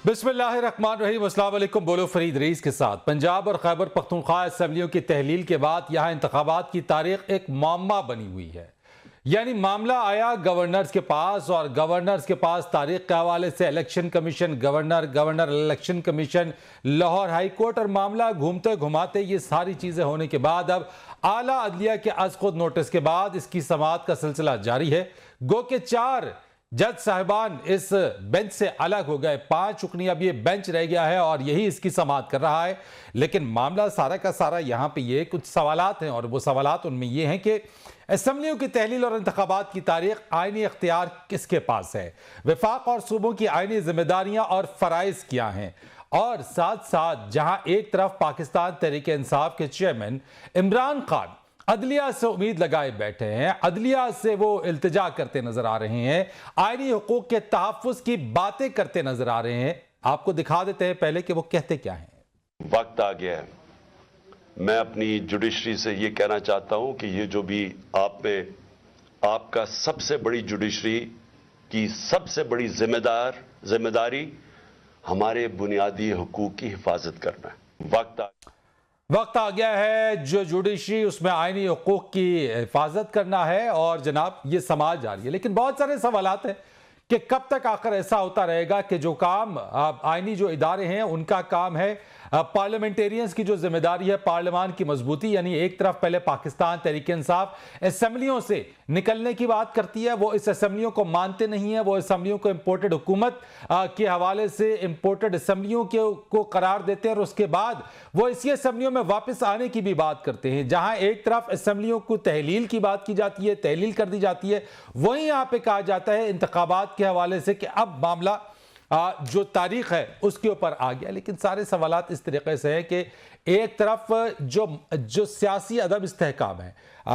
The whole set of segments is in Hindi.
बिस्मिल्लाहिर्रहमानिर्रहीम। अस्सलाम वालेकुम। बोलो फरीद रईस के साथ। पंजाब और खैबर पख्तूनख्वा असम्बलियों की तहलील के बाद यहाँ इंतखाबात की तारीख एक मामला बनी हुई है। यानी मामला आया गवर्नर्स के पास और गवर्नर्स के पास तारीख के हवाले से election commission, governor election commission, Lahore high court, और मामला घूमते घुमाते ये सारी चीज़ें होने के बाद अब आला अदलिया के आज खुद नोटिस के बाद इसकी समाअत का सिलसिला जारी है। गो के 4 जज साहिबान इस बेंच से अलग हो गए, 5 चुकनी अब ये बेंच रह गया है और यही इसकी समाअत कर रहा है। लेकिन मामला सारा का सारा यहाँ पे ये कुछ सवालात हैं और वो सवालात उनमें ये हैं कि असम्बलियों की तहलील और इंतखाबात की तारीख आईनी इख्तियार किसके पास है, वफाक और सूबों की आईनी जिम्मेदारियां और फराइज क्या हैं, और साथ साथ जहां एक तरफ पाकिस्तान तहरीक इंसाफ के चेयरमैन इमरान खान अदलिया से उम्मीद लगाए बैठे हैं, अदलिया से वो इल्तिजा करते नजर आ रहे हैं, आईनी हुकूक के तहफ़्फ़ुज़ की बातें करते नजर आ रहे हैं। आपको दिखा देते हैं पहले कि वो कहते क्या हैं। वक्त आ गया है, मैं अपनी जुडिशरी से ये कहना चाहता हूं कि ये जो भी आप में आपका सबसे बड़ी जुडिशरी की सबसे बड़ी जिम्मेदारी हमारे बुनियादी हुकूक की हिफाजत करना है। वक्त आ गया है जो जुडिशरी उसमें आईनी हुकूक की हिफाजत करना है और जनाब ये समाज जा रही है। लेकिन बहुत सारे सवालात हैं कि कब तक आखिर ऐसा होता रहेगा कि जो काम आईनी जो इदारे हैं उनका काम है, पार्लियामेंटेरियंस की जो जिम्मेदारी है पार्लियामान की मजबूती, यानी एक तरफ पहले पाकिस्तान तहरीक इंसाफ असम्बलियों से निकलने की बात करती है, वो इस असम्बलियों को मानते नहीं है, वो असम्बलियों को इम्पोर्टेड हुकूमत के हवाले से इम्पोर्टेड असम्बलियों को करार देते हैं और उसके बाद वो इसी असम्बलियों में वापस आने की भी बात करते हैं। जहां एक तरफ असम्बलियों को तहलील की बात की जाती है, तहलील कर दी जाती है, वहीं यहाँ पे कहा जाता है इंतखाबात के हवाले से कि अब मामला जो तारीख है उसके ऊपर आ गया। लेकिन सारे सवालात इस तरीके से हैं कि एक तरफ जो सियासी अदम इस्तेहकाम है,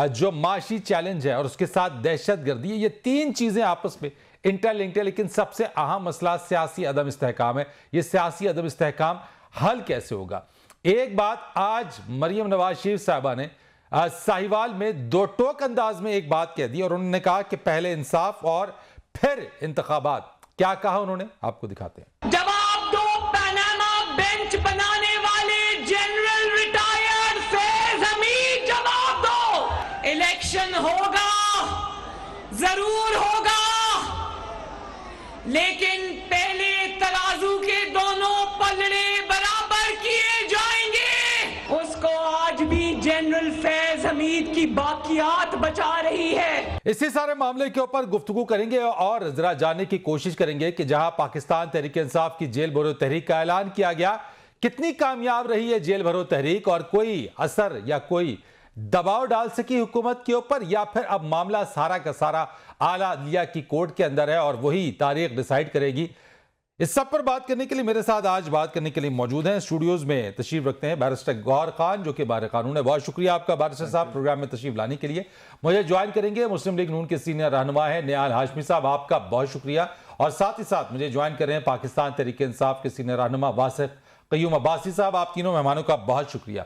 जो माशी चैलेंज है और उसके साथ दहशत गर्दी है, ये 3 चीज़ें आपस में इंटरलिंक्ड है। लेकिन सबसे अहम मसला सियासी अदम इस्तेहकाम है। ये सियासी अदम इस्तेहकाम हल कैसे होगा? एक बात आज मरियम नवाज शरीफ साहबा ने साहिवाल में 2 टोक अंदाज में एक बात कह दी और उन्होंने कहा कि पहले इंसाफ और फिर इंतखाबात। क्या कहा उन्होंने, आपको दिखाते हैं। जवाब दो पनामा बेंच बनाने वाले जनरल रिटायर्ड फैज हमीद, जवाब दो। इलेक्शन होगा, जरूर होगा, लेकिन पहले तराजू के दोनों पलड़े बराबर किए जाएंगे। उसको आज भी जनरल फैज हमीद की बाकियात बचा रही है। इसी सारे मामले के ऊपर गुफ्तगू करेंगे और जरा जानने की कोशिश करेंगे कि जहां पाकिस्तान तहरीक इंसाफ की जेल भरो तहरीक का ऐलान किया गया, कितनी कामयाब रही है जेल भरो तहरीक और कोई असर या कोई दबाव डाल सकी हुकूमत के ऊपर, या फिर अब मामला सारा का सारा आला अदलिया की कोर्ट के अंदर है और वही तारीख डिसाइड करेगी। इस सब पर बात करने के लिए मेरे साथ आज बात करने के लिए मौजूद हैं, स्टूडियोज में तशरीफ रखते हैं बैरिस्टर गौहर खान जो कि बाहर कानून है। बहुत शुक्रिया आपका बैरिस्टर साहब प्रोग्राम में तशरीफ लाने के लिए। मुझे ज्वाइन करेंगे मुस्लिम लीग नून के सीनियर रहनुमा है निहाल हाशमी साहब, आपका बहुत शुक्रिया। और साथ ही साथ मुझे ज्वाइन कर रहे हैं पाकिस्तान तहरीक इंसाफ के सीनियर रहनुमा वासिफ क़य्यूम अब्बासी साहब। आप तीनों मेहमानों का बहुत शुक्रिया।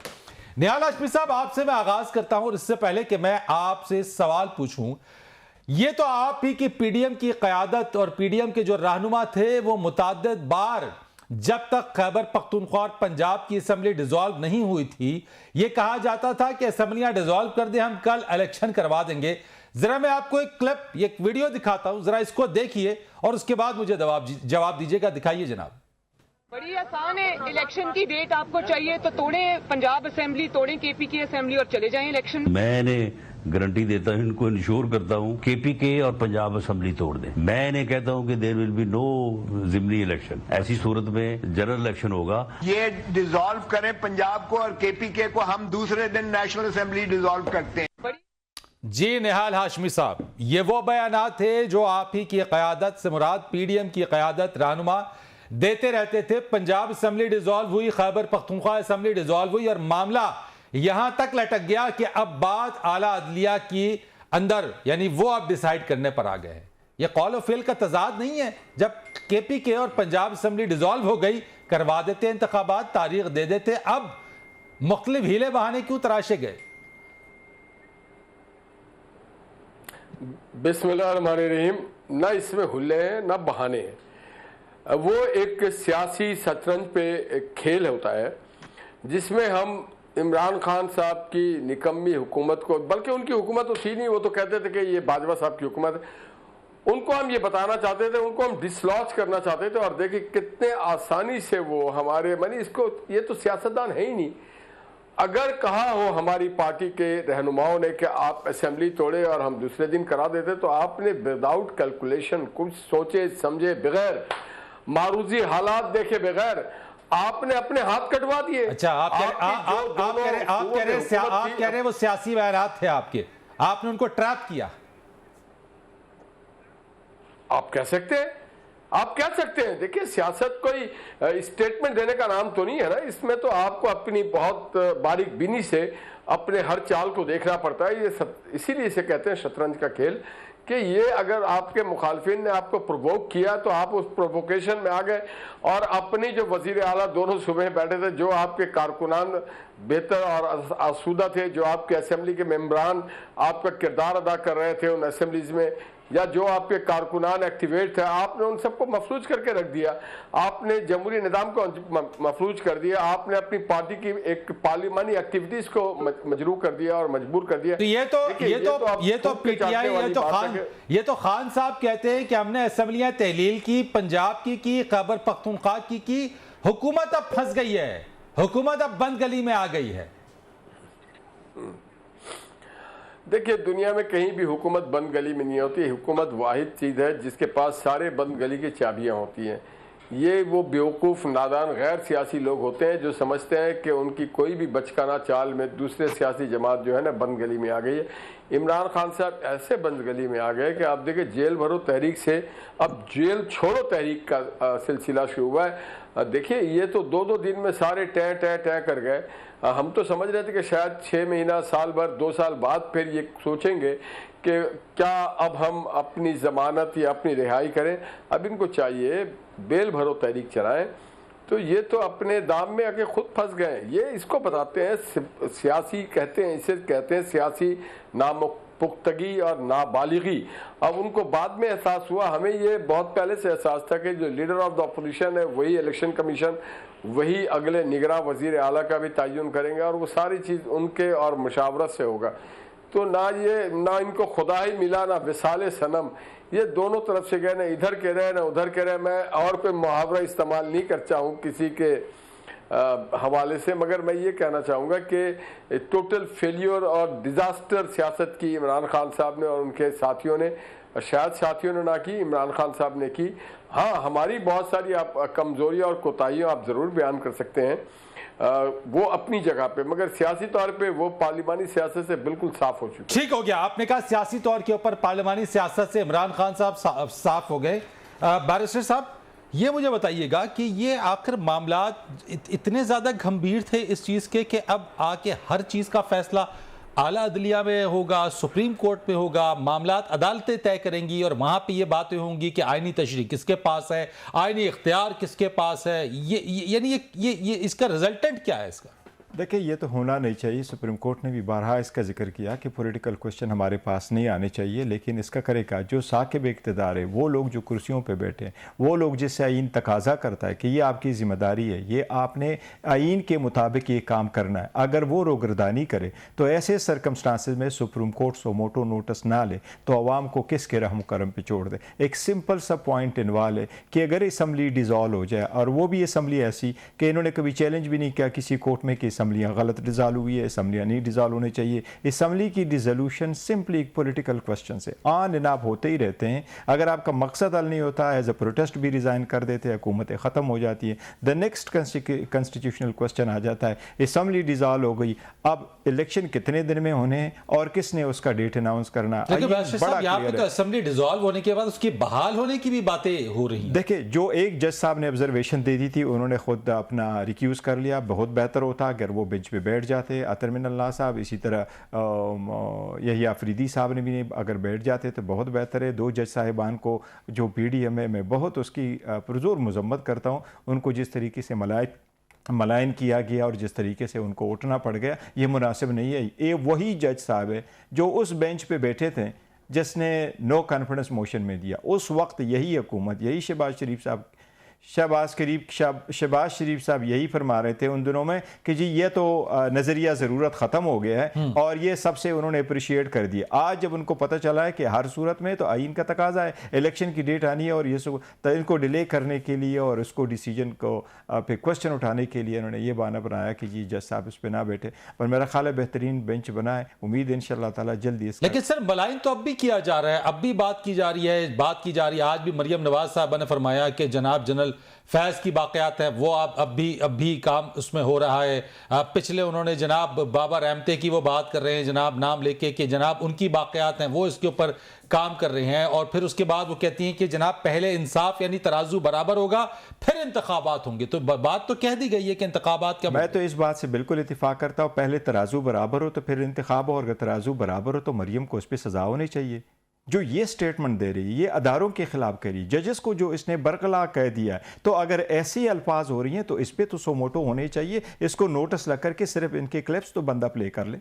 निहाल हाशमी साहब, आपसे मैं आगाज करता हूं और इससे पहले कि मैं आपसे सवाल पूछूं, ये तो आप ही की पीडीएम की क़यादत और पीडीएम के जो रहनुमा थे वो मुतअद्दिद बार जब तक खैबर पख्तूनख्वा और पंजाब की असम्बली डिसॉल्व नहीं हुई थी, ये कहा जाता था कि असम्बलियां डिसॉल्व कर दें, हम कल इलेक्शन करवा देंगे। जरा मैं आपको एक क्लिप, एक वीडियो दिखाता हूं, जरा इसको देखिए और उसके बाद मुझे जवाब दीजिएगा। दिखाइए जनाब। बड़ी आसान है, इलेक्शन की डेट आपको चाहिए तो तोड़े पंजाब असेंबली, तोड़े केपीके असेंबली और चले जाएं इलेक्शन। मैंने गारंटी देता हूं, इनको इंश्योर करता हूं, केपीके और पंजाब असेंबली तोड़ दें। मैं इन्हें कहता हूं कि देयर विल बी नो जिमनी इलेक्शन। ऐसी सूरत में जनरल इलेक्शन होगा। ये डिसॉल्व करें पंजाब को और केपीके को, हम दूसरे दिन नेशनल असेंबली डिसॉल्व करते हैं। जी निहाल हाशमी साहब, ये वो बयानात थे जो आप ही की क़यादत से मुराद पीडीएम की क़यादत रहनुमा देते रहते थे। पंजाब असेंबली डिसॉल्व हुई, खैबर पख्तूनख्वा असेंबली डिसॉल्व हुई और मामला यहां तक लटक गया कि अब बात आला अदलिया की अंदर, यानी वो अब डिसाइड करने पर आ गए हैं। ये कौल और फेल का तजाद नहीं है। जब केपीके और पंजाब असेंबली डिसॉल्व हो गई, करवा देते इंतखाबात, तारीख दे देते, अब मुख्तलिफ हीले बहाने क्यों तराशे गए? बिस्मिल्लाहिर्रहमानिर्रहीम। ना इसमें हुल्ले हैं ना बहाने हैं। वो एक सियासी शतरंज पे एक खेल होता है जिसमें हम इमरान खान साहब की निकम्मी हुकूमत को, बल्कि उनकी हुकूमत तो थी नहीं, वो तो कहते थे कि ये बाजवा साहब की हुकूमत है, उनको हम ये बताना चाहते थे, उनको हम डिसलॉज करना चाहते थे। और देखिए कितने आसानी से वो हमारे इसको, ये तो सियासतदान है ही नहीं। अगर कहा हो हमारी पार्टी के रहनुमाओं ने कि आप असेंबली तोड़े और हम दूसरे दिन करा देते, तो आपने विदाउट कैलकुलेशन, कुछ सोचे समझे बगैर, मारूजी हालात देखे बगैर आपने अपने हाथ कटवा दिए। अच्छा, आप कह रहे वो सियासी बयानात थे आपके, आपने उनको ट्रैप किया। आप कह सकते हैं, आप कह सकते हैं। देखिए सियासत कोई स्टेटमेंट देने का नाम तो नहीं है ना, इसमें तो आपको अपनी बहुत बारीक बीनी से अपने हर चाल को देखना पड़ता है। ये इसीलिए इसे कहते हैं शतरंज का खेल, कि ये अगर आपके मुखालफिन ने आपको प्रोवोक किया तो आप उस प्रोवोकेशन में आ गए और अपनी जो वजीर आला दोनों सूबे बैठे थे, जो आपके कारकुनान बेहतर और आसूदा थे, जो आपके असेंबली के मेंबरान आपका किरदार अदा कर रहे थे उन असेंबलीज में, या जो आपके कारकुनान एक्टिवेट थे, आपने उन सबको मफलूज करके रख दिया। आपने जमहूरी निज़ाम को मफलूज कर दिया। आपने अपनी पार्टी की एक पार्लिमानी एक्टिविटीज को मजरू कर दिया और मजबूर कर दिया। तो ये तो पीटीआई, ये तो खान साहब कहते हैं कि हमने असेंबलियां तहलील की, पंजाब की खैबर पख्तूनख्वा की, हुकूमत अब फंस गई है, हुकूमत अब बंद गली में आ गई है। देखिए दुनिया में कहीं भी हुकूमत बंद गली में नहीं होती। हुकूमत वाहिद चीज़ है जिसके पास सारे बंद गली की चाबियां होती हैं। ये वो बेवकूफ़, नादान, गैर सियासी लोग होते हैं जो समझते हैं कि उनकी कोई भी बचकाना चाल में दूसरे सियासी जमात जो है ना बंद गली में आ गई है। इमरान खान साहब ऐसे बंद गली में आ गए कि आप देखिए जेल भरो तहरीक से अब जेल छोड़ो तहरीक का सिलसिला शुरू हुआ है। देखिए ये तो 2-2 दिन में सारे टै कर गए। हम तो समझ रहे थे कि शायद 6 महीना, साल भर, 2 साल बाद फिर ये सोचेंगे कि क्या अब हम अपनी ज़मानत या अपनी रिहाई करें। अब इनको चाहिए बेल भरो तहरीक चलाएं। तो ये तो अपने दाम में आके खुद फंस गए। ये इसको बताते हैं सियासी, कहते हैं इसे, कहते हैं सियासी नापुख्तगी और नाबालिगी। अब उनको बाद में एहसास हुआ, हमें ये बहुत पहले से एहसास था कि जो लीडर ऑफ द अपोजिशन है वही इलेक्शन कमीशन, वही अगले निगरां वजीर आला का भी तयन करेंगे और वो सारी चीज़ उनके और मुशावरत से होगा। तो ना इनको खुदा ही मिला, ना विसाले सनम, ये दोनों तरफ से गए, ना इधर के रहे ना उधर के रहे। मैं और पे मुहावरा इस्तेमाल नहीं कर चाहूँ किसी के हवाले से, मगर मैं ये कहना चाहूँगा कि टोटल फेलियर और डिज़ास्टर सियासत की इमरान खान साहब ने और उनके साथियों ने, शायद साथियों ने ना की, इमरान खान साहब ने की। हाँ, हमारी बहुत सारी आप कमज़ोरियाँ और कोताहियाँ आप ज़रूर बयान कर सकते हैं, वो अपनी जगह पे, मगर सियासी तौर पे वो पार्लिमानी सियासत से बिल्कुल साफ हो चुके। ठीक हो गया, आपने कहा सियासी तौर के ऊपर पार्लिमानी सियासत से इमरान खान साहब साफ हो गए। बैरिस्टर साहब ये मुझे बताइएगा कि ये आखिर मामला इतने ज़्यादा गंभीर थे इस चीज़ के कि अब आके हर चीज़ का फैसला आला अदलिया में होगा, सुप्रीम कोर्ट में होगा, मामला अदालतें तय करेंगी और वहाँ पे ये बातें होंगी कि आईनी तशरीह किसके पास है, आईनी इख्तियार किसके पास है। ये इसका रिजल्टेंट क्या है इसका? देखिए ये तो होना नहीं चाहिए। सुप्रीम कोर्ट ने भी बारहा इसका जिक्र किया कि पॉलिटिकल क्वेश्चन हमारे पास नहीं आने चाहिए, लेकिन इसका करेगा जो साकिब इक़्तिदार है, वो लोग जो कुर्सियों पे बैठे हैं, वो लोग जिससे आइन तकाजा करता है कि ये आपकी ज़िम्मेदारी है, ये आपने आइन के मुताबिक ये काम करना है। अगर वो रोगरदानी करे तो ऐसे सरकमस्टांसिस में सुप्रीम कोर्ट सो मोटो नोटिस ना ले तो अवाम को किसके रहम करम पे छोड़ दे। एक सिंपल सा पॉइंट इन्वॉल्व है कि अगर असम्बली डिज़ोल्व हो जाए, और वो भी असम्बली ऐसी कि इन्होंने कभी चैलेंज भी नहीं किया किसी कोर्ट में कि असम्बलियाँ गलत डिज़ोल्व हुई है, असम्बलियाँ नहीं डिज़ोल्व होनी चाहिए। असम्बली की डिज़ोल्यूशन सिंपली एक पॉलिटिकल क्वेश्चन से ऑन एंड ऑफ होते ही रहते हैं। अगर आपका मकसद हल नहीं होता, एज अ प्रोटेस्ट भी रिज़ाइन कर देते हैं, हुकूमतें ख़त्म हो जाती है। द नेक्स्ट कॉन्स्टिट्यूशनल क्वेश्चन आ जाता है, असम्बली डिज़ोल्व हो गई, अब इलेक्शन कितने दिन में होने हैं और किसने उसका डेट अनाउंस करना। असम्बली डिज़ोल्व होने के बाद उसकी बहाल होने की भी बातें हो रही हैं। देखिए जो एक जज साहब ने ऑब्जर्वेशन दे दी थी, उन्होंने खुद अपना रिक्यूज़ कर लिया। बहुत बेहतर होता अगर वो बेंच पे बैठ जाते, अतर मिनल्लाह साहब, इसी तरह यही आफरीदी साहब ने भी अगर बैठ जाते तो बहुत बेहतर है। 2 जज साहिबान को जो PDM है, मैं बहुत उसकी पुरजोर मजम्मत करता हूँ। उनको जिस तरीके से मलायन किया गया और जिस तरीके से उनको उठना पड़ गया, ये मुनासिब नहीं है। ये वही जज साहब है जो उस बेंच पे बैठे थे जिसने नो कॉन्फिडेंस मोशन में दिया। उस वक्त यही हुकूमत, यही शहबाज शरीफ साहब शहबाज शरीफ साहब यही फरमा रहे थे उन दिनों में कि जी ये तो नज़रिया ज़रूरत ख़त्म हो गया है, और ये सबसे उन्होंने अप्रिशिएट कर दिया। आज जब उनको पता चला है कि हर सूरत में तो आइन का तकाजा है, इलेक्शन की डेट आनी है, और ये तो इनको डिले करने के लिए और उसको डिसीजन को पे क्वेश्चन उठाने के लिए उन्होंने ये बहाना बनाया कि जी जज साहब इस पर ना बैठे। पर मेरा ख्याल है बेहतरीन बेंच बना है, उम्मीद है इंशाअल्लाह ताला जल्दी इसका। लेकिन सर मलाइन तो अब भी किया जा रहा है, अब भी बात की जा रही है। आज भी मरियम नवाज साहब ने फरमाया कि जनाब जनरल फैज की बाक़यात है वो अब भी काम उसमें हो रहा है। पिछले उन्होंने जनाब बाबा रहमते की वो बात कर रहे हैं जनाब नाम लेके कि जनाब उनकी बाक़यात हैं, वो इसके ऊपर काम कर रहे हैं। और फिर उसके बाद वो कहती हैं कि जनाब पहले इंसाफ यानी तराजू बराबर होगा फिर इंतखाबात होंगे। तो बात तो कह दी गई है कि इंतखाबात क्या। मैं तो इस बात से बिल्कुल इत्तेफाक करता हूँ, पहले तराजू बराबर हो तो फिर इंतखाब हो, और अगर तराजू बराबर हो तो मरियम को उस पर सजा होनी चाहिए। जो ये स्टेटमेंट दे रही है ये अदारों के खिलाफ करी, जजेस को जो इसने बरकला कह दिया है, तो अगर ऐसी अल्फाज हो रही हैं तो इस पर तो सोमोटो होने चाहिए। इसको नोटिस लग करके सिर्फ इनके क्लिप्स तो बंदा प्ले कर ले,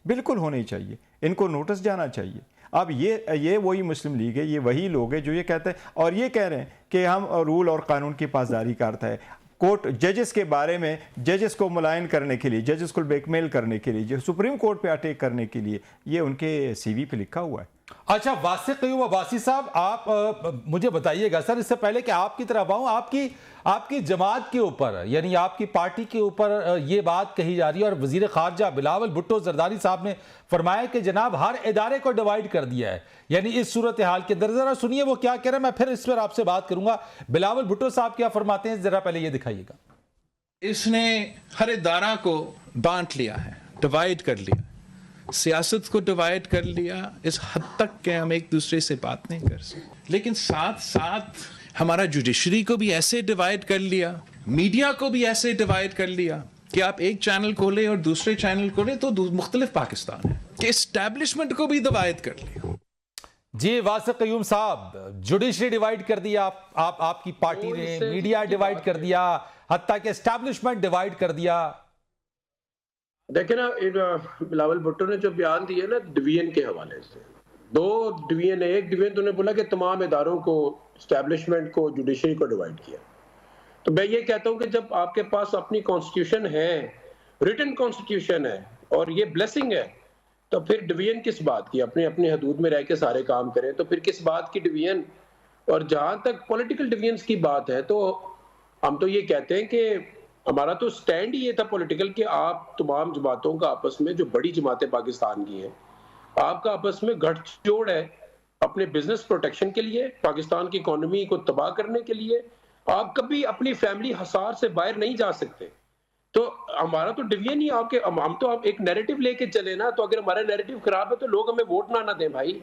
बिल्कुल होने चाहिए, इनको नोटिस जाना चाहिए। अब ये वही मुस्लिम लीग है, ये वही लोग हैं जो ये कहते हैं और ये कह रहे हैं कि हम रूल और कानून की पासदारी करता है। कोर्ट जजेस के बारे में, जजेस को मुलायन करने के लिए, जजेस को ब्लैकमेल करने के लिए, जो सुप्रीम कोर्ट पे अटैक करने के लिए, ये उनके सीवी पे लिखा हुआ है। अच्छा वासिक क़य्यूम अब्बासी साहब, आप मुझे बताइएगा सर, इससे पहले कि आपकी तरफ आऊं, आपकी जमात के ऊपर यानी आपकी पार्टी के ऊपर ये बात कही जा रही है और वजीर खारजा बिलावल भुट्टो जरदारी साहब ने फरमाया कि जनाब हर इदारे को डिवाइड कर दिया है। यानी इस सूरत हाल के अंदर जरा सुनिए वो क्या कह रहे हैं, मैं फिर इस पर आपसे बात करूंगा। बिलावल भुट्टो साहब क्या फरमाते हैं, जरा पहले ये दिखाइएगा। इसने हर इदारा को बांट लिया है, डिवाइड कर लिया, सियासत को डिवाइड कर लिया, इस हद तक कि हम एक दूसरे से बात नहीं कर सकते। लेकिन साथ साथ हमारा जुडिशरी को भी ऐसे डिवाइड कर लिया, मीडिया को भी ऐसे डिवाइड कर लिया कि आप एक चैनल खोले और दूसरे चैनल खोले तो मुख्तलिफ पाकिस्तान है, कि एस्टैब्लिशमेंट को भी डिवाइड कर लिया। जी वासिक क़य्यूम साहब, जुडिशरी डिवाइड कर दिया आपकी पार्टी ने, मीडिया डिवाइड कर दिया, हत्ता कि एस्टैब्लिशमेंट डिवाइड कर दिया। देखे ना, बिलावल भुट्टो ने जो बयान दिया ना डिवीजन के हवाले से, दो डिवीजन है। एक डिवीजन तो उन्होंने बोला कि तमाम इदारों को, एस्टैब्लिशमेंट को, जुडिशरी को डिवाइड किया। तो मैं ये कहता हूँ कि जब आपके पास अपनी कॉन्स्टिट्यूशन है, रिटन कॉन्स्टिट्यूशन है और ये ब्लेसिंग है, तो फिर डिवीजन किस बात की? अपनी अपनी हदूद में रह के सारे काम करें, तो फिर किस बात की डिवीजन? और जहाँ तक पॉलिटिकल डिवीजन की बात है तो हम तो ये कहते हैं कि हमारा तो स्टैंड ही ये था पॉलिटिकल कि आप तमाम जमातों का आपस में, जो बड़ी जमातें पाकिस्तान की हैं, आपका आपस में गठजोड़ है अपने बिजनेस प्रोटेक्शन के लिए, पाकिस्तान की इकोनॉमी को तबाह करने के लिए। आप कभी अपनी फैमिली हसार से बाहर नहीं जा सकते। तो हमारा तो डिवीजन ही आपके, हम तो आप एक नैरेटिव लेके चले ना, तो अगर हमारा नैरेटिव खराब है तो लोग हमें वोट ना दें भाई।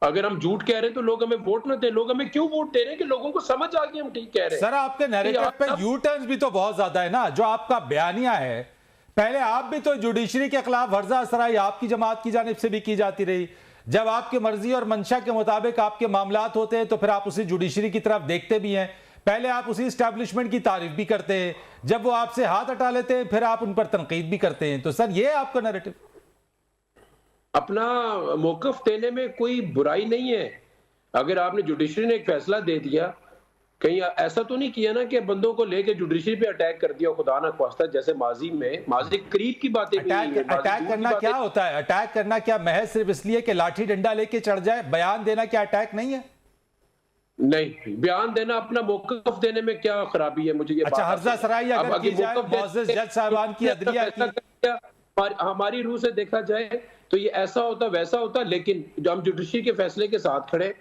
अगर हम झूठ कह रहे हैं तो लोग हमें वोट ना दें। लोग हमें क्यों वोट दे रहे हैं? कि लोगों को समझ आ गई हम ठीक कह रहे हैं। सर आपके नैरेटिव पे यू टर्न्स भी तो बहुत ज्यादा है ना, जो आपका बयानिया है। पहले आप भी तो जुडिशरी के खिलाफ वर्जा सराई आपकी जमात की जानिब से भी की जाती रही। जब आपकी मर्जी और मंशा के मुताबिक आपके मामलात होते हैं तो फिर आप उसी जुडिशरी की तरफ देखते भी हैं। पहले आप उसी एस्टैब्लिशमेंट की तारीफ भी करते हैं, जब वो आपसे हाथ हटा लेते हैं फिर आप उन पर तनकीद भी करते हैं। तो सर ये आपका नैरेटिव। अपना मौकफ देने में कोई बुराई नहीं है। अगर आपने जुडिशरी ने एक फैसला दे दिया, कहीं ऐसा तो नहीं किया ना कि बंदों को लेके जुडिशरी पे अटैक कर दिया खुदा ना ख्वास्ता, जैसे माजी करीब की बातें। अटैक करना क्या होता है? अटैक करना क्या महज सिर्फ इसलिए कि लाठी डंडा लेके चढ़ जाए? बयान देना क्या अटैक नहीं है? नहीं, बयान देना, अपना मौकफ देने में क्या खराबी है? मुझे ये अच्छा, हर्जा सराई अगर की जाए मौजूद जज साहबान की अदलिया की, हमारी रूह से देखा जाए तो ये ऐसा होता वैसा होता, लेकिन जो हम जुडिशरी के फैसले के साथ खड़े।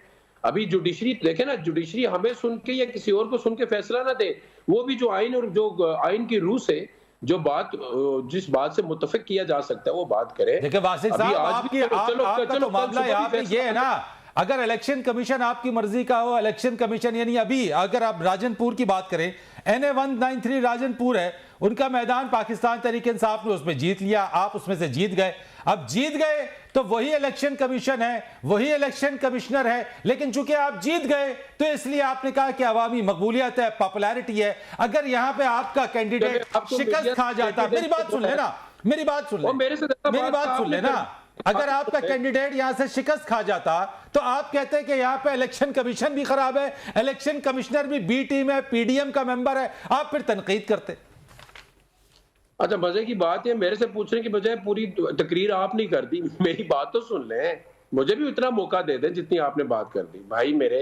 अभी जुडिशरी देखे ना, जुडिशरी हमें सुन के या किसी और को सुन के फैसला ना दे, वो भी जो आइन और जो आइन की रूह से जो बात, जिस बात से मुत्तफिक किया जा सकता है वो बात करे। देखिए वासिक साहब, आपका तो मामला यहाँ पे ये है ना, अगर इलेक्शन कमीशन आपकी मर्जी का हो, इलेक्शन कमीशन यानी अभी अगर आप राजनपुर की बात करें, NA 193 राजनपुर है, उनका मैदान पाकिस्तान तहरीक इंसाफ ने उसमें जीत लिया, आप उसमें से जीत गए। अब जीत गए तो वही इलेक्शन कमीशन है, वही इलेक्शन कमिश्नर है, लेकिन चूंकि आप जीत गए तो इसलिए आपने कहा कि अवामी मकबूलियत है, पॉपुलैरिटी है। अगर यहां पे आपका कैंडिडेट शिकस्त खा जाता, मेरी बात सुन लेना, मेरी बात सुन लेना, अगर आपका कैंडिडेट यहां से शिकस्त खा जाता तो आप कहते हैं कि यहाँ पे इलेक्शन कमीशन भी खराब है, इलेक्शन कमिश्नर भी बी टीम है, पीडीएम का मेंबर है, आप फिर तनकीद करते। अच्छा, मजे की बात है, मेरे से पूछने की बजाय पूरी तकरीर आप नहीं कर दी। मेरी बात तो सुन लें, मुझे भी उतना मौका दे दें जितनी आपने बात कर दी। भाई मेरे,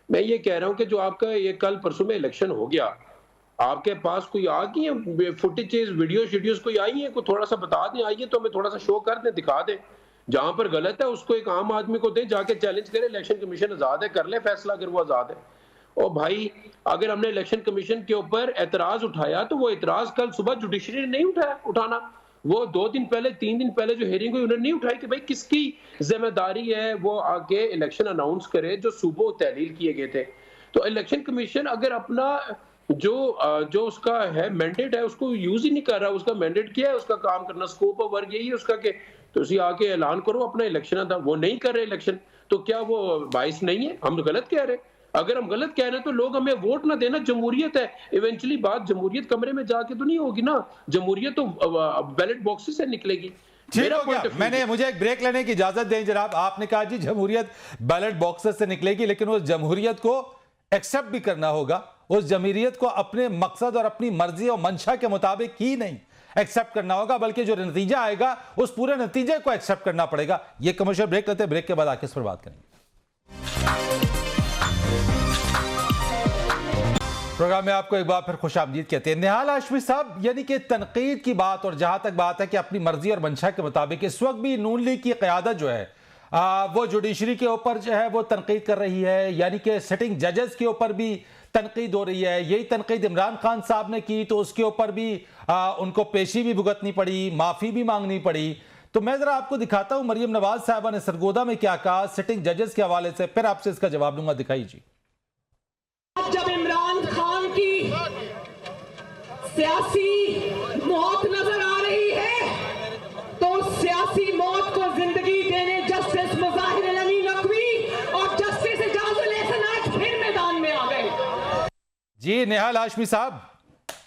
मैं ये कह रहा हूं कि जो आपका ये कल परसों में इलेक्शन हो गया, आपके पास कोई आ गई है फुटेजेस, वीडियोस कोई आई है, कोई थोड़ा सा बता दें, आइए तो हमें थोड़ा सा शो कर दें, दिखा दें। जहां पर गलत है उसको एक आम आदमी को दें, जाके चैलेंज करे, इलेक्शन कमीशन आजाद है, कर ले फैसला अगर वो आजाद है। और भाई अगर हमने इलेक्शन कमीशन के ऊपर एतराज उठाया तो वो एतराज कल सुबह जुडिशरी ने नहीं उठाना। वो 2 दिन पहले 3 दिन पहले जो हेयरिंग हुई उन्होंने नहीं उठाई कि भाई किसकी जिम्मेदारी है वो आगे इलेक्शन अनाउंस करे जो सुबह तहलील किए गए थे। तो इलेक्शन कमीशन अगर अपना जो उसका है मैंडेट है उसको यूज ही नहीं कर रहा, उसका मैंडेट क्या है, उसका काम करना, स्कोप ऑफ वर्क यही है उसका कि तुसी आके ऐलान करो अपना इलेक्शन था, वो नहीं कर रहे इलेक्शन, तो क्या वो बाइस नहीं है? हम तो गलत कह रहे हैं। अगर हम गलत कह रहे हैं तो लोग हमें वोट ना देना, जमहूरियत है, इवेंचुअली बात जमहूरियत कमरे में जाके तो नहीं होगी ना, जमहूरियत तो बैलेट बॉक्सेस से निकलेगी। मुझे एक ब्रेक लेने की इजाजत दें जनाब। आपने कहा जी जमहूरियत बैलेट बॉक्सेस से निकलेगी, लेकिन उस जमहूरियत को एक्सेप्ट भी करना होगा, उस जमहूरियत को अपने मकसद और अपनी मर्जी और मंशा के मुताबिक ही नहीं एक्सेप्ट करना होगा, बल्कि जो नतीजा आएगा उस पूरे नतीजे को एक्सेप्ट करना पड़ेगा। ये कमर्शियल ब्रेक लेते हैं, ब्रेक के बाद आके इस पर बात करेंगे। प्रोग्राम में आपको एक बार फिर खुशामदीद कहते हैं। निहाल हाशमी साहब, यानी कि तनकीद की बात, और जहां तक बात है कि अपनी मर्जी और मंशा के मुताबिक इस वक्त भी नून लीग की क़यादत जो है वो जुडिशरी के ऊपर जो है वो तनकीद कर रही है, यानी कि सिटिंग जजेस के ऊपर भी तनकीद हो रही है। यही तनकीद इमरान खान साहब ने की तो उसके ऊपर भी उनको पेशी भी भुगतनी पड़ी, माफ़ी भी मांगनी पड़ी। तो मैं ज़रा आपको दिखाता हूँ मरियम नवाज साहबा ने सरगोदा में क्या कहा सिटिंग जजेस के हवाले से, फिर आपसे इसका जवाब दूंगा। दिखाई जी। जब इमरान खान की सियासी मौत नजर आ रही है तो सियासी मौत को जिंदगी देने जस्टिस मुजाहिर अली नकवी और जस्टिस इजाजुल एहसन आज फिर मैदान में आ गए। जी निहाल हाशमी साहब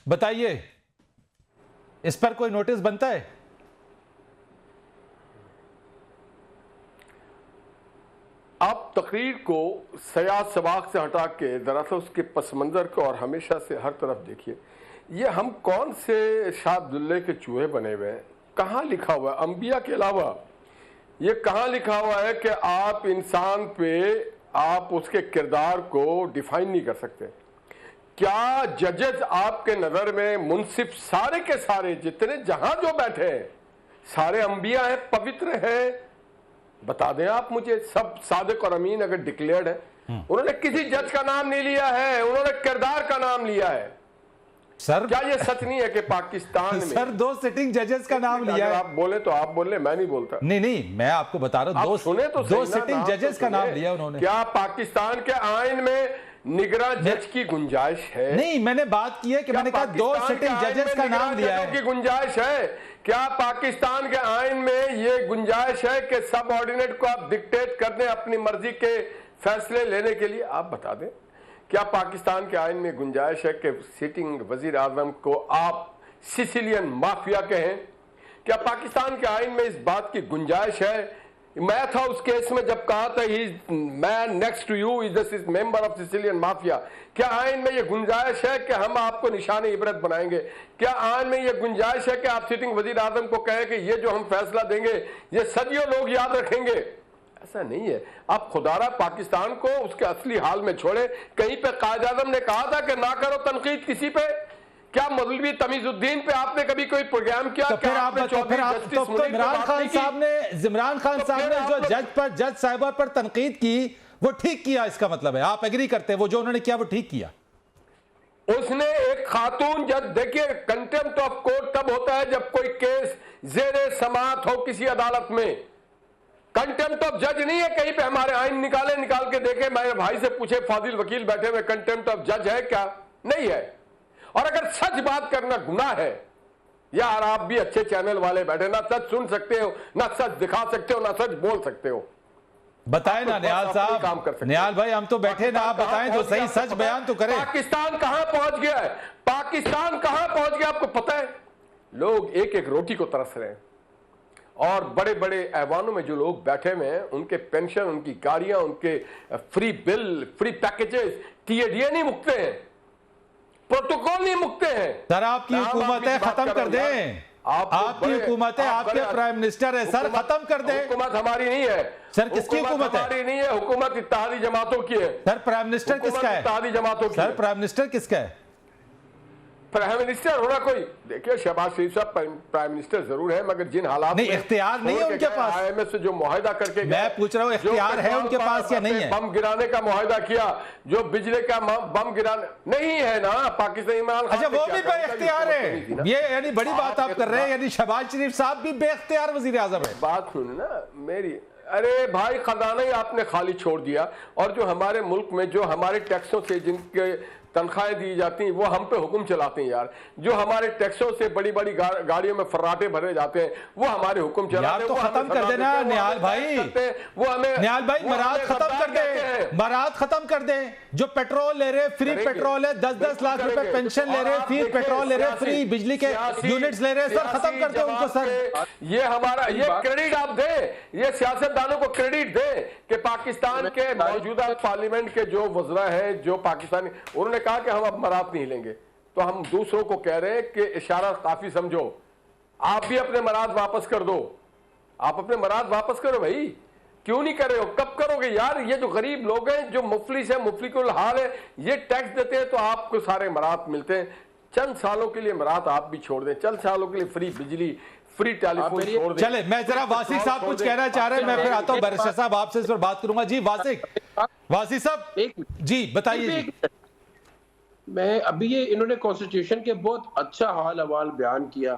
बताइए, इस पर कोई नोटिस बनता है? आप तकरीर को सयाद सबाक से हटा के दरअसल उसके पस मंजर को और हमेशा से हर तरफ देखिए। ये हम कौन से शाह अब्दुल्ले के चूहे बने हुए हैं? कहाँ लिखा हुआ है अंबिया के अलावा? ये कहाँ लिखा हुआ है कि आप इंसान पे आप उसके किरदार को डिफाइन नहीं कर सकते? क्या जजेस आपके नज़र में मुनसिफ सारे के सारे जितने जहां जो बैठे हैं सारे अंबिया हैं, पवित्र हैं? बता दें आप मुझे। सब सादिक और अमीन अगर डिक्लेयर्ड है, उन्होंने किसी जज का नाम नहीं लिया है, उन्होंने किरदार का नाम लिया है। सर क्या ये सच नहीं है कि पाकिस्तान में सर 2 सिटिंग जजेस का नाम लिया है? आप बोले तो आप बोल ले, मैं नहीं बोलता। नहीं मैं आपको बता रहा हूं, सुने तो 2 सिटिंग जजेस का नाम लिया उन्होंने। क्या पाकिस्तान के आइन में निगरां जज की गुंजाइश है? नहीं, मैंने बात की है कि मैंने कहा 2 सिटिंग जजेस का नाम लिया है। की गुंजाइश है? क्या पाकिस्तान के आइन में ये गुंजाइश है कि सब ऑर्डिनेट को आप डिक्टेट कर दें अपनी मर्जी के फैसले लेने के लिए? आप बता दें, क्या पाकिस्तान के आइन में गुंजाइश है कि सिटिंग वजीर आजम को आप सिसिलियन माफिया कहें? क्या पाकिस्तान के आइन में इस बात की गुंजाइश है? मैं था उस केस में जब कहा था ही man next to you is the member of Sicilian mafia. क्या आइन में यह गुंजाइश है कि हम आपको निशाने इबरत बनाएंगे? क्या आइन में यह गुंजाइश है कि आप सिटिंग वजीर आजम को कहें कि ये जो हम फैसला देंगे ये सदियों लोग याद रखेंगे? ऐसा नहीं है। आप खुदारा पाकिस्तान को उसके असली हाल में छोड़े। कहीं पे कायद आजम ने कहा था कि ना करो तनकीद किसी पे। क्या मौलवी तमीजुद्दीन पे आपने कभी कोई प्रोग्राम किया? तो फिर आप इमरान खान साहब ने जो जज साहिबा पर तनकीद की वो ठीक किया, इसका मतलब है आप एग्री करते हैं वो जो उन्होंने किया वो ठीक किया? उसने एक खातून जज, देखिए कंटेम्प्ट ऑफ कोर्ट तब होता है जब कोई केस जेरे समाअत हो किसी अदालत में। कंटेम्प्ट ऑफ जज नहीं है कहीं पे हमारे आइन निकाल के देखे। मेरे भाई से पूछे, फाजिल वकील बैठे हुए, कंटेम्प्ट ऑफ जज है क्या? नहीं है। और अगर सच बात करना गुनाह है, यार आप भी अच्छे चैनल वाले बैठे, ना सच सुन सकते हो, ना सच दिखा सकते हो, ना सच बोल सकते हो। बताएं ना निहाल साहब, निहाल भाई हम तो बैठे ना, आप बताएं तो सही, सच बयान तो करें। पाकिस्तान कहां पहुंच गया है? पाकिस्तान कहां पहुंच गया आपको पता है? लोग एक एक रोटी को तरस रहे हैं। और बड़े बड़े ऐवानों में जो लोग बैठे हुए हैं उनके पेंशन, उनकी गाड़ियां, उनके free bill, free packages, TADA नहीं मुकते हैं, प्रोटोकॉल नहीं मुकते हैं। सर आपकी हुकूमत है, खत्म कर दें। आपकी हुकूमत है, आपके प्राइम मिनिस्टर है सर, खत्म कर दें। हुकूमत हमारी नहीं है सर, किसकी हुकूमत है? हमारी नहीं है, हुकूमत इत्तेहादी जमातों की है। सर प्राइम मिनिस्टर किसका है? इत्तेहादी जमातों की। सर प्राइम मिनिस्टर किसका है? प्राइम मिनिस्टर होना कोई, देखिए शहबाज शरीफ साहब प्राइम मिनिस्टर जरूर है, मगर जिन हालात नहीं, इख्तियार नहीं है उनके पास। IMF से जो मुआहिदा करके मैं पूछ रहा हूँ इख्तियार है उनके पास या नहीं है? बम गिराने का मुआहिदा किया, जो बिजली का बम गिराने नहीं है ना पाकिस्तान, इमरान खान। अच्छा, वो भी बेइख्तियार है, ये यानी बड़ी बात आप कर रहे हैं, यानी शहबाज शरीफ साहब भी बेइख्तियार वजीर आजम है। बात सुन ना मेरी, अरे भाई खजाना ही आपने खाली छोड़ दिया, और जो हमारे मुल्क में जो हमारे टैक्सों से जिनके तनख्वाहें दी जाती हैं वो हम पे हुक्म चलाते हैं यार, जो हमारे टैक्सों से बड़ी बड़ी गाड़ियों में फर्राटे भरे जाते हैं वो हमारे हुक्म चलाते हैं। तो खत्म कर देना निहाल भाई, वो हमें निहाल भाई मराद खत्म कर दे, मराद खत्म कर दे। जो पेट्रोल ले रहे, फ्री पेट्रोल है, 10-10 लाख रुपए पेंशन ले रहे, फ्री पेट्रोल ले रहे, फ्री बिजली के यूनिट्स ले रहे, सर खत्म कर दे उनको सर। ये हमारा, ये क्रेडिट आप दे, ये सियासतदानों को क्रेडिट दे कि पाकिस्तान के मौजूदा पार्लियामेंट के जो वज़रा हैं, जो पाकिस्तानी, उन्होंने कहा कि हम अब मराद नहीं लेंगे, तो हम दूसरों को कह रहे हैं कि इशारा काफी समझो, आप भी अपने मराद वापस कर दो, आप अपने मराद वापस करो भाई, क्यों नहीं कर रहे हो? कब करोगे यार? ये जो गरीब लोग हैं, जो मुफलिस है, मुफलिकुल हाल है, ये टैक्स देते हैं तो आपको सारे मराद मिलते हैं। चंद सालों के लिए मराद आप भी छोड़ दें, चंद सालों के लिए फ्री बिजली, फ्री टेलीफोन छोड़ दें। चले, मैं जरा वासिक साहब कुछ कहना चाह रहे हैं, मैं फिर आता हूं बैरिस्टर साहब आपसे इस पर बात करूंगा। जी वासिक साहब जी बताइए। मैं अभी ये इन्होंने कॉन्स्टिट्यूशन के बहुत अच्छा हाल अहवाल बयान किया,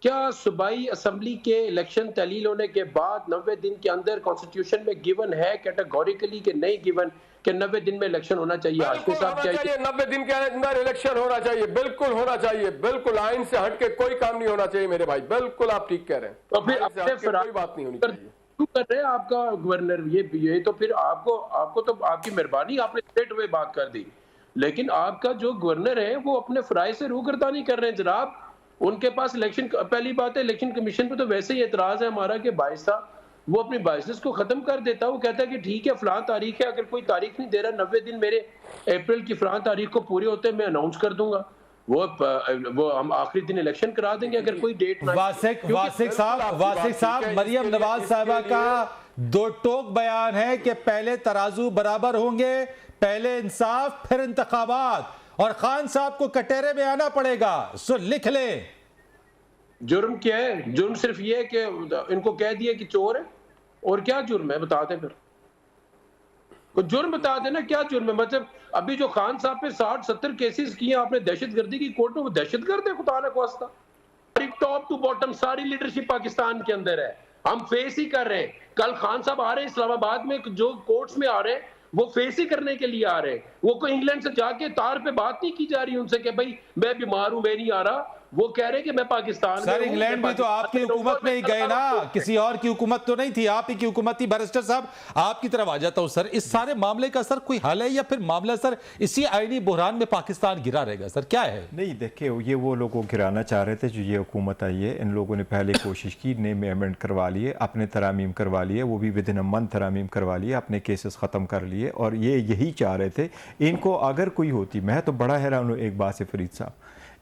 क्या सूबाई असम्बली के इलेक्शन तहलील होने के बाद 90 दिन के अंदर कॉन्स्टिट्यूशन में गिवन है कैटेगोरिकली कि नहीं गिवन कि 90 दिन में इलेक्शन होना चाहिए? हाशमी साहब चाहिए 90 दिन के अंदर इलेक्शन होना चाहिए, बिल्कुल होना चाहिए, बिल्कुल आइन से हट के कोई काम नहीं होना चाहिए मेरे भाई, बिल्कुल आप ठीक कह रहे हैं। तो फिर अपने कोई बात नहीं होनी चाहिए। क्यों कर रहे हैं आपका गवर्नर ये तो फिर आपको तो आपकी मेहरबानी, आपने स्ट्रेट अवे बात कर दी, लेकिन आपका जो गवर्नर है वो अपने फराइज से रूगर्दानी कर रहे हैं जनाब। उनके पास इलेक्शन, पहली बात है इलेक्शन कमीशन पे तो वैसे ही एतराज है हमारा कि बाइस वो अपनी बाइसनेस को खत्म कर देता है। वो कहता है कि ठीक है फलां तारीख है, अगर कोई तारीख नहीं दे रहा, 90 दिन मेरे अप्रैल की फलां तारीख को पूरे होते हैं, मैं अनाउंस कर दूंगा, वो हम आखिरी दिन इलेक्शन करा देंगे अगर कोई डेट ना। वासिक साहब मरियम नवाज साहिबा का दो टोक बयान है कि पहले तराजू बराबर होंगे, पहले इंसाफ फिर इंतखाबात, और खान साहब को कटहरे में आना पड़ेगा, सो लिख ले। जुर्म क्या है? जुर्म सिर्फ ये है कि इनको कह दिया कि चोर है, और क्या जुर्म है बताते, फिर कोई जुर्म बता देना क्या जुर्म है। मतलब अभी जो खान साहब पे 60-70 केसेस किए आपने दहशतगर्दी की कोर्ट में, वो दहशतगर्द है खुदा न ख्वास्ता। टॉप टू बॉटम सारी लीडरशिप पाकिस्तान के अंदर है, हम फेस ही कर रहे हैं। कल खान साहब आ रहे हैं इस्लामाबाद में, जो कोर्ट्स में आ रहे हैं वो फेस ही करने के लिए आ रहे हैं। वो कोई इंग्लैंड से जाके तार पे बात नहीं की जा रही उनसे कि भाई मैं बीमार हूं, मैं नहीं आ रहा, वो कह रहे कि मैं पाकिस्तान सर इंग्लैंड भी तो आपकी हुकूमत में ही गए ना, किसी और की हुकूमत तो नहीं थी, आप ही की हुकूमत थी। बैरिस्टर साहब आपकी तरफ आ जाता हूं सर, इस सारे मामले का सर कोई हल है या फिर मामला सर इसी आईनी बुहरान में पाकिस्तान गिरा रहेगा? सर क्या है? नहीं देखिए, ये वो लोग को गिराना चाह रहे थे जो ये हुकूमत आई है, इन लोगों ने पहले कोशिश की, नेम अमेंड करवा लिए, अपने तरामीम करवा लिए, वो भी विदिन अ मंथ तरामीम करवा लिए, अपने केसेस ख़त्म कर लिए, और ये यही चाह रहे थे। इनको अगर कोई होती, मैं तो बड़ा हैरान हूँ एक बात से फरीद साहब,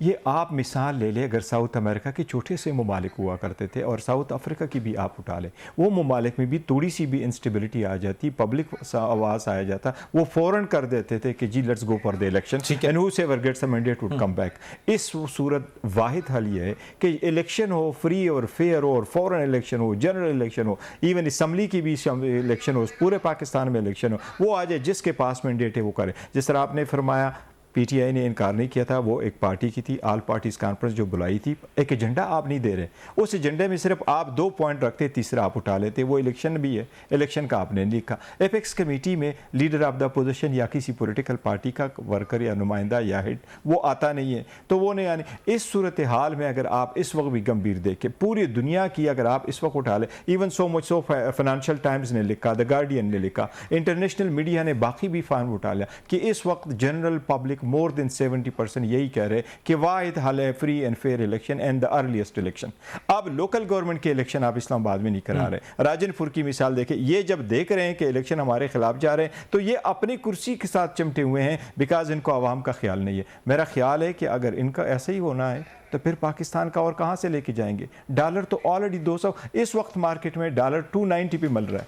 ये आप मिसाल ले लें, अगर साउथ अमेरिका के छोटे से ममालिक हुआ करते थे और साउथ अफ्रीका की भी आप उठा लें, वो ममालिक में भी थोड़ी सी भी इंस्टेबिलिटी आ जाती, पब्लिक आवाज़ आया जाता, वो फ़ौरन कर देते थे कि जी let's go for the election and whoever gets a mandate would come back. इस सूरत वाहिद हल ये है कि इलेक्शन हो, फ्री और फेयर हो, और फ़ौरन इलेक्शन हो, जनरल इलेक्शन हो, इवन असम्बली की भी इलेक्शन हो, पूरे पाकिस्तान में इलेक्शन हो, वो आ जाए, जिसके पास मैंडेट है वो करे। जिस तरह आपने फरमाया पीटीआई ने इनकार नहीं किया था, वो एक पार्टी की थी, ऑल पार्टीज कॉन्फ्रेंस जो बुलाई थी, एक एजेंडा आप नहीं दे रहे, उस एजेंडे में सिर्फ आप 2 पॉइंट रखते, तीसरा आप उठा लेते, वो इलेक्शन भी है, इलेक्शन का आपने नहीं लिखा। एपेक्स कमेटी में लीडर ऑफ द अपोजिशन या किसी पॉलिटिकल पार्टी का वर्कर या नुमाइंदा या हेड वो आता नहीं है, तो वो नहीं आने। इस सूरत हाल में अगर आप इस वक्त भी गंभीर देखें, पूरी दुनिया की अगर आप इस वक्त उठा लें, even so much so financial times ने लिखा, द गार्डियन ने लिखा, इंटरनेशनल मीडिया ने बाकी भी फार्म उठा लिया कि इस वक्त जनरल पब्लिक मोर देन 70% यही कह रहे कि वाहिद हल है free and fair election and the earliest election. अब लोकल गवर्नमेंट के इलेक्शन आप इस्लामाबाद में नहीं करा रहे। राजनपुर की मिसाल देखें, ये जब देख रहे हैं कि इलेक्शन हमारे खिलाफ जा रहे हैं तो ये अपनी कुर्सी के साथ चिमटे हुए हैं, बिकॉज इनको आवाम का ख्याल नहीं है। मेरा ख्याल है कि अगर इनका ऐसा ही होना है तो फिर पाकिस्तान का और कहाँ से लेके जाएंगे। डॉलर तो ऑलरेडी 200 इस वक्त मार्केट में डॉलर 290 पे मिल रहा है,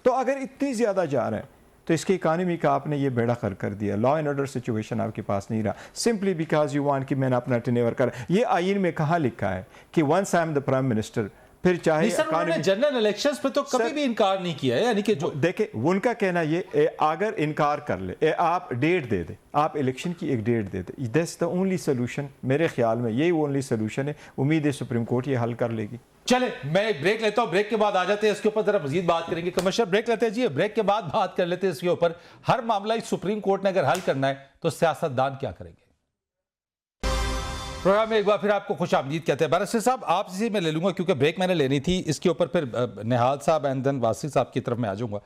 तो अगर इतनी ज़्यादा जा रहा है तो इसकी इकानमी का आपने ये बेड़ा कर कर दिया। लॉ एंड ऑर्डर सिचुएशन आपके पास नहीं रहा, सिंपली बिकॉज यू वांट कि मैंने अपना टेनेवर कर। ये आइन में कहाँ लिखा है कि once I am the prime minister, फिर चाहे जनरल इलेक्शंस पे तो कभी भी इनकार नहीं किया है, यानी कि जो देखे उनका कहना ये अगर इनकार कर ले, आप डेट दे दे, आप इलेक्शन की एक डेट दे दे, दैट्स द ओनली सोल्यूशन। मेरे ख्याल में यही ओनली सोल्यूशन है। उम्मीद है सुप्रीम कोर्ट ये हल कर लेगी। चले मैं ब्रेक लेता हूं, ब्रेक के बाद आ जाते हैं इसके ऊपर जरा मजीद बात करेंगे। कमर्शियल ब्रेक लेते हैं जी, ब्रेक के बाद बात कर लेते हैं इसके ऊपर। हर मामला सुप्रीम कोर्ट ने अगर हल करना है तो सियासतदान क्या करेंगे। प्रोग्राम में एक बार फिर आपको खुश आमदीद कहते हैं। बैरिस्टर साहब आपसे मैं ले लूंगा क्योंकि ब्रेक मैंने लेनी थी, इसके ऊपर फिर निहाल साहब एंड देन वासी साहब की तरफ मैं आ जाऊंगा।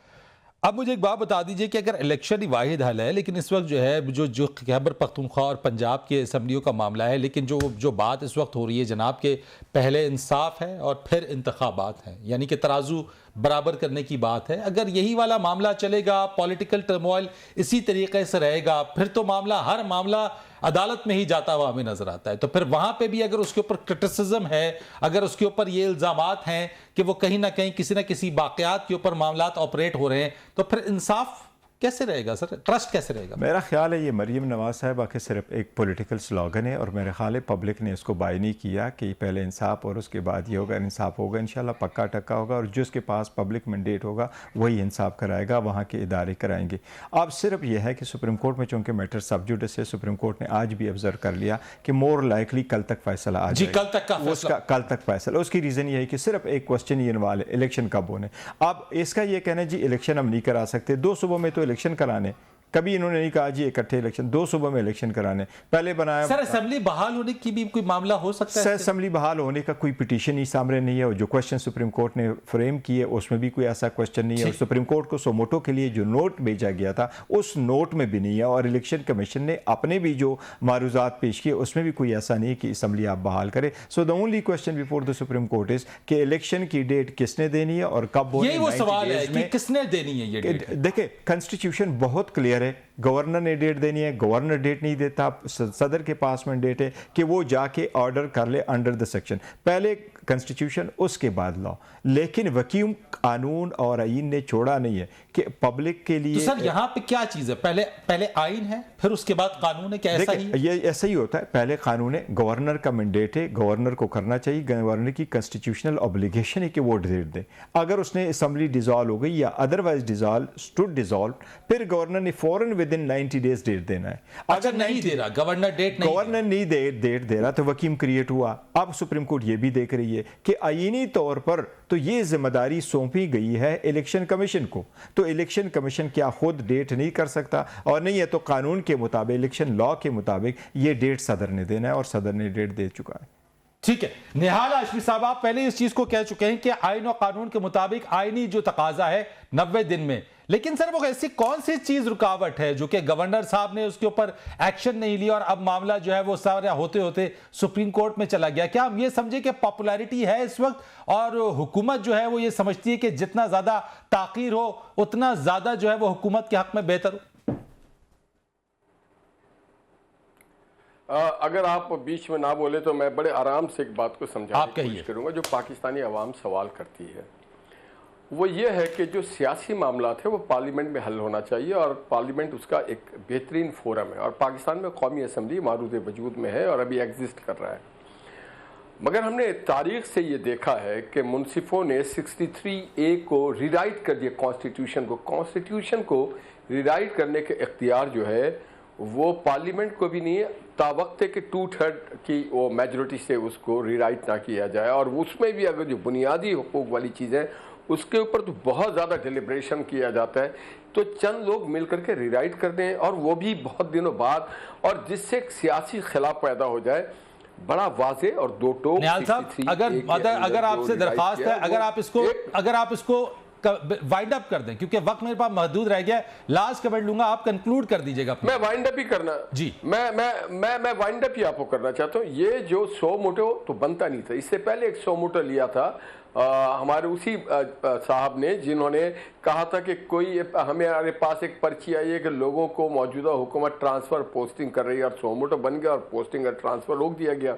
अब मुझे एक बात बता दीजिए कि अगर इलेक्शन ही वाहिद हल है, लेकिन इस वक्त जो है जो खैबर पख्तूनख्वा और पंजाब के असम्बलियों का मामला है, लेकिन जो बात इस वक्त हो रही है जनाब के पहले इंसाफ है और फिर इंतखाबात हैं, यानी कि तराजू बराबर करने की बात है। अगर यही वाला मामला चलेगा, पॉलिटिकल टर्मोइल इसी तरीके से रहेगा, फिर तो हर मामला अदालत में ही जाता हुआ हमें नजर आता है। तो फिर वहां पे भी अगर उसके ऊपर क्रिटिसिज्म है, अगर उसके ऊपर ये इल्जामात हैं कि वो कहीं ना कहीं किसी ना किसी वाकयात के ऊपर मामलात ऑपरेट हो रहे हैं, तो फिर इंसाफ कैसे रहेगा सर, ट्रस्ट कैसे रहेगा? मेरा ख्याल है ये मरीम नवाज साहबा के सिर्फ एक पॉलिटिकल स्लोगन है और मेरे ख्याल है पब्लिक ने इसको बाय नहीं किया कि पहले इंसाफ और उसके बाद ये होगा। इंसाफ होगा इंशाल्लाह, पक्का टक्का होगा, और जिसके पास पब्लिक मैंडेट होगा वही इंसाफ कराएगा, वहाँ के इदारे कराएंगे। अब सिर्फ यह है कि सुप्रीम कोर्ट में चूँकि मैटर सब जुडिस है, सुप्रीम कोर्ट ने आज भी ऑब्जर्व कर लिया कि मोर लाइकली कल तक फैसला आ जाएगा। कल तक फैसला। उसकी रीज़न ये है कि सिर्फ एक क्वेश्चन ये इन्वॉल्व है, इलेक्शन कब होने। अब इसका ये कहना है जी इलेक्शन हम नहीं करा सकते, 2 सुबह में तो इलेक्शन कराने, कभी इन्होंने नहीं कहा जी इकट्ठे इलेक्शन, 2 सुबह में इलेक्शन कराने। पहले बनाया सर असेंबली बहाल होने की भी कोई मामला हो सकता है? सर असेंबली बहाल होने का कोई पिटीशन ही सामने नहीं है, और जो क्वेश्चन सुप्रीम कोर्ट ने फ्रेम किए उसमें भी कोई ऐसा क्वेश्चन नहीं है। और सुप्रीम कोर्ट को सोमोटो के लिए जो नोट भेजा गया था उस नोट में भी नहीं है, और इलेक्शन कमीशन ने अपने भी जो मारूजात पेश किए उसमें भी कोई ऐसा नहीं है कि असेंबली आप बहाल करें। So the only question before the supreme court is कि इलेक्शन की डेट किसने देनी है और कब होनी है। यही वो सवाल है कि किसने देनी है ये डेट। देखिए कॉन्स्टिट्यूशन बहुत क्लियर है, गवर्नर ने डेट देनी है, गवर्नर डेट नहीं देता, सदर के पास मैंडेट है कि वो जाके ऑर्डर कर ले अंडर द सेक्शन, पहले कॉन्स्टिट्यूशन उसके बाद लॉ। लेकिन वकीम कानून और आइन ने छोड़ा नहीं है कि पब्लिक के लिए। तो सर यहाँ पे क्या चीज़ है, पहले आइन है फिर उसके बाद कानून है, क्या ऐसा ही? ये ऐसा ही होता है, पहले कानून है, गवर्नर का मैंडेट है, गवर्नर को करना चाहिए, गवर्नर की कॉन्स्टिट्यूशनल ऑब्लिगेशन है कि वो डेट दे। अगर उसने असेंबली डिसॉल्व हो गई या अदरवाइज डिसॉल्व, फिर गवर्नर ने फौरन विद इन 90 डेज डेट देना है। अगर नहीं दे रहा गवर्नर डेट दे रहा तो वकीम क्रिएट हुआ। अब सुप्रीम कोर्ट ये भी देख रही है कि आईनी तौर पर तो ये जिम्मेदारी सौंपी गई है इलेक्शन कमीशन को, तो इलेक्शन कमीशन क्या खुद डेट नहीं कर सकता, और नहीं है तो कानून के मुताबिक, इलेक्शन लॉ के मुताबिक ये डेट सदर ने देना है, और सदर ने डेट दे चुका है। ठीक है, निहाल हाशमी साहब आप पहले इस चीज को कह चुके हैं कि आइन और कानून के मुताबिक आईनी जो तकाजा है 90 दिन में, लेकिन सर वो ऐसी कौन सी चीज रुकावट है जो कि गवर्नर साहब ने उसके ऊपर एक्शन नहीं लिया और अब मामला जो है वो सारा होते होते सुप्रीम कोर्ट में चला गया? क्या हम ये समझे कि पॉपुलैरिटी है इस वक्त और हुकूमत जो है वो ये समझती है कि जितना ज्यादा ताकीर हो उतना ज्यादा जो है वो हुकूमत के हक में बेहतर हो? अगर आप बीच में ना बोले तो मैं बड़े आराम से एक बात को समझाने की कोशिश करूंगा। जो पाकिस्तानी आवाम सवाल करती है वो ये है कि जो सियासी मामला थे वो पार्लियामेंट में हल होना चाहिए, और पार्लियामेंट उसका एक बेहतरीन फोरम है, और पाकिस्तान में कौमी असम्बली मारूद वजूद में है और अभी एग्जिस्ट कर रहा है। मगर हमने तारीख से ये देखा है कि मुनसिफों ने 63A को रीराइट कर दिया, कॉन्स्टिट्यूशन को रीराइट करने के इख्तियार जो है वो पार्लियामेंट को भी नहीं है, तावक्त के 2/3 की वो मेजॉरिटी से उसको रीराइट ना किया जाए। और उसमें भी अगर जो बुनियादी हुकूक वाली चीज़ें उसके ऊपर तो बहुत ज़्यादा डिलिब्रेशन किया जाता है, तो चंद लोग मिलकर के रीराइट कर दें, और वो भी बहुत दिनों बाद, और जिससे एक सियासी खिलाफ पैदा हो जाए बड़ा वाजे और दो टोक। निहाल साहब अगर आपसे दरख्वास्त है, अगर आप इसको वाइंड अप कर दें, क्योंकि वक्त मेरे पास महदूद रह गया है। लास्ट कमेंट लूंगा, आप कंक्लूड कर दीजिएगा। मैं वाइंड अप ही करना जी, मैं वाइंड अप ही आपको करना चाहता हूं। ये जो सो मोटो तो बनता नहीं था, इससे पहले एक सो मोटो लिया था हमारे उसी साहब ने, जिन्होंने कहा था कि कोई हमारे पास एक पर्ची आई है कि लोगों को मौजूदा हुकूमत ट्रांसफर पोस्टिंग कर रही है, और सो मोटो बन गया और पोस्टिंग और ट्रांसफर रोक दिया गया।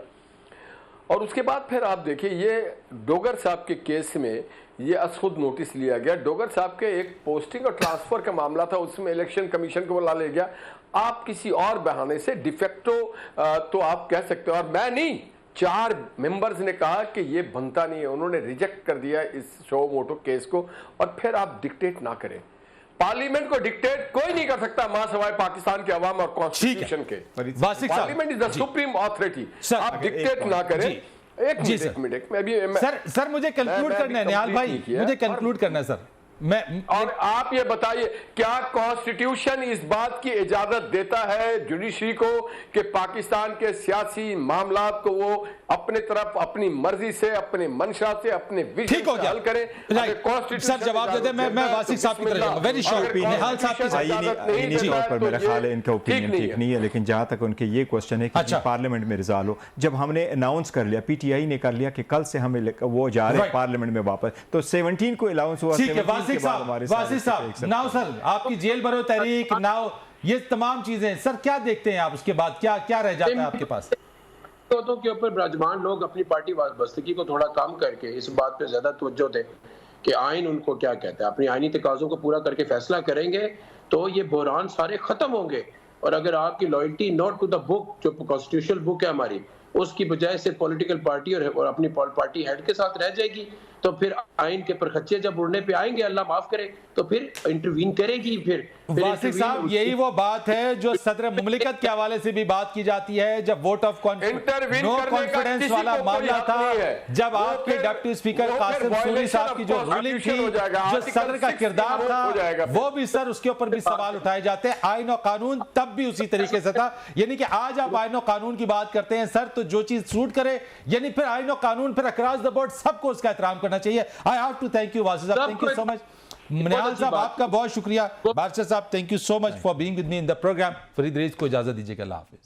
और उसके बाद फिर आप देखिए, ये डोगर साहब के केस में ये खुद नोटिस लिया गया। डोगर साहब के एक पोस्टिंग और ट्रांसफर का मामला था, उसमें इलेक्शन कमीशन को बुला ले गया। आप किसी और बहाने से डिफेक्टो तो आप कह सकते हो, और मैं नहीं, 4 मेंबर्स ने कहा कि ये बनता नहीं है, उन्होंने रिजेक्ट कर दिया इस सो मोटो केस को। और फिर आप डिक्टेट ना करें, पार्लियामेंट को डिक्टेट कोई नहीं कर सकता मां सवाए पाकिस्तान के अवाम और कॉन्स्टिट्यूशन के। Parliament is the supreme authority, आप डिक्टेट ना करें। एक मिनट सर मुझे कंक्लूड करना है, निहाल भाई मुझे कंक्लूड करना है सर। और आप ये बताइए, क्या कॉन्स्टिट्यूशन इस बात की इजाजत देता है जुडिशरी को कि पाकिस्तान के सियासी मामलात को वो अपने तरफ अपनी मर्जी से, अपने मंशा से, अपने विजन से हल करे? सर जवाब देते, मैं वासिक साहब की तरफ जाऊंगा। वेरी शॉर्ट, निहाल साहब की तौर पर मेरा ख्याल है इनका ओपिनियन ठीक नहीं है, लेकिन जहां तक उनके ये क्वेश्चन है कि पार्लियामेंट में रिजॉल्व हो, जब हमने अनाउंस कर लिया, पीटीआई ने कर लिया कि कल से हमें वो जा रहे हैं पार्लियामेंट में वापस, तो 17 को अलाउंस हुआ। वासिक साहब, नाउ सर आपकी जेल भरो तहरीक, नाउ ये तमाम चीजें सर क्या देखते हैं आप? उसके बाद क्या क्या रह जाता है आपके पास? तो के ऊपर विराजमान लोग अपनी पार्टी वाबस्तगी को थोड़ा कम करके इस बात पे ज्यादा तवज्जो दें कि आइन उनको क्या कहता है। अपनी आइनी तकाज़ों को पूरा करके फैसला करेंगे तो ये बहरान सारे खत्म होंगे। और अगर आपकी loyalty not to the book, जो कॉन्स्टिट्यूशनल बुक है हमारी, उसकी बजाय से पॉलिटिकल पार्टी और अपनी पार्टी हेड के साथ रह जाएगी, तो फिर आइन के परखच्चे जब उड़ने पे आएंगे, अल्लाह माफ करे, तो फिर इंटरवीन करेगी। फिर वासिक साहब यही वो बात है जो सदर मुमलिकत के हवाले से भी बात की जाती है, जब vote of confidence, no confidence वाला मामला था, जब आपके डिप्टी स्पीकर कासिम सूरी साहब की जो रूलिंग थी, जो सदर का किरदार था, वो भी सर उसके ऊपर भी सवाल उठाए जाते हैं। आइन और कानून तब भी उसी तरीके से था, यानी कि आज आप आइन और कानून की बात करते हैं सर, तो जो चीज सूट करे, यानी फिर आइन और कानून, फिर अक्रॉस द बोर्ड सबको उसका एहतराम करना चाहिए। I have to thank you Wasiq साहब, thank you so much. Nihal साहब आपका बहुत शुक्रिया। बादशाह साहब thank you so much for being with me in the program. Farid Raees को इजाजत दीजिएगा, अल्लाह हाफिज।